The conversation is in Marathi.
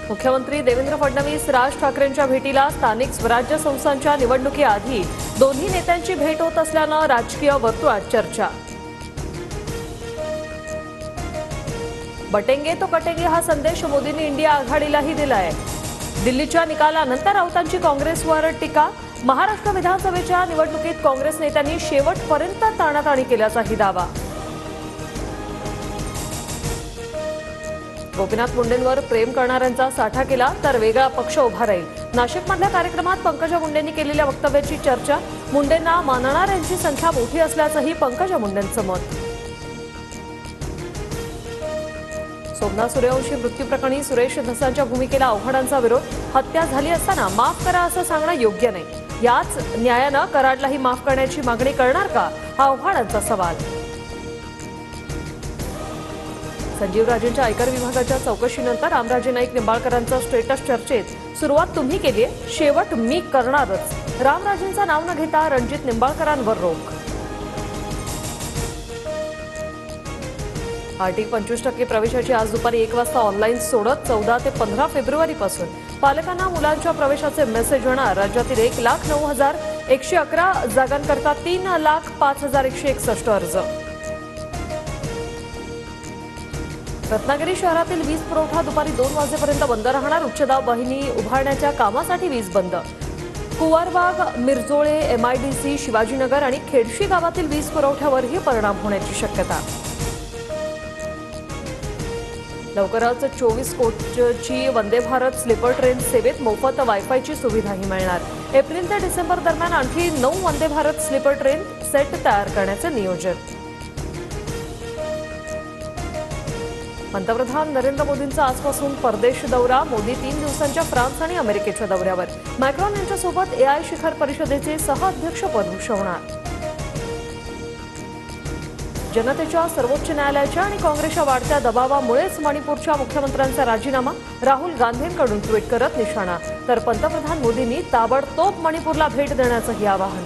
मुख्यमंत्री देवेंद्र फडणवीस राज ठाकरेंच्या भेटीला स्थानिक स्वराज्य संस्थांच्या निवडणुकीआधी दोन्ही नेत्यांची भेट होत असल्यानं राजकीय वर्तुळात चर्चा। बटेंगे तो कटेंगे हा संदेश मोदींनी इंडिया आघाडीलाही दिलाय। दिल्लीच्या निकालानंतर राऊतांची काँग्रेसवर टीका। महाराष्ट्र विधानसभेच्या निवडणुकीत काँग्रेस नेत्यांनी शेवटपर्यंत ताणाताणी केल्याचाही दावा। गोपीनाथ मुंडेंवर प्रेम करणाऱ्यांचा साठा केला तर वेगळा पक्ष उभा राहील। नाशिकमधल्या कार्यक्रमात पंकजा मुंडेंनी केलेल्या वक्तव्याची चर्चा। मुंडेंना मानणाऱ्यांची संख्या मोठी असल्याचंही पंकजा मुंडेंचं मत। सोमनाथ सूर्यवंशी मृत्यूप्रकरणी सुरेश धसांच्या भूमिकेला आव्हाडांचा विरोध। हत्या झाली असताना माफ करा असं सांगणं योग्य नाही। याच न्यायानं कराडलाही माफ करण्याची मागणी करणार का, हा आव्हाडांचा सवाल। संजीवराजेंच्या आयकर विभागाच्या चौकशीनंतर रामराजे नाईक निंबाळकरांचा स्टेटस चर्चेत। सुरुवात तुम्ही केली, शेवट मी करणारच। रामराजेंचं नाव न घेता रणजित निंबाळकरांवर रोख। आरटी 25% प्रवेशाची आज दुपारी 1 वाजता ऑनलाईन सोडत 14 ते 15 फेब्रुवारीपासून पालकांना मुलांच्या प्रवेशाचे मेसेज होणार। राज्यातील 1,09,111 जागांकरता 3,05,161 अर्ज। रत्नागिरी शहरातील वीज पुरवठा दुपारी 2 वाजेपर्यंत बंद राहणार। उच्चदाब वाहिनी उभारण्याच्या कामासाठी वीज बंद। कुवारबाग, मिरजोळे, MIDC, शिवाजीनगर आणि खेडशी गावातील वीज पुरवठ्यावरही परिणाम होण्याची शक्यता। लवकरच 24 कोचची वंदे भारत स्लीपर ट्रेन सेवेत मोफत वायफायची सुविधाही मिळणार। एप्रिल ते डिसेंबर दरम्यान आणखी 9 Vande Bharat sleeper train set तयार करण्याचे नियोजन। पंतप्रधान नरेंद्र मोदींचा आजपासून परदेश दौरा। मोदी 3 दिवसांच्या फ्रान्स आणि अमेरिकेच्या दौऱ्यावर। मॅक्रॉन यांच्यासोबत AI शिखर परिषदेचे सहअध्यक्षपद भूषवणार। जनतेच्या सर्वोच्च न्यायालयाच्या आणि काँग्रेसच्या वाढत्या दबावामुळेच मणिपूरच्या मुख्यमंत्र्यांचा राजीनामा। राहुल गांधींकडून ट्विट करत निशाणा, तर पंतप्रधान मोदींनी ताबडतोब मणिपूरला भेट देण्याचंही आवाहन।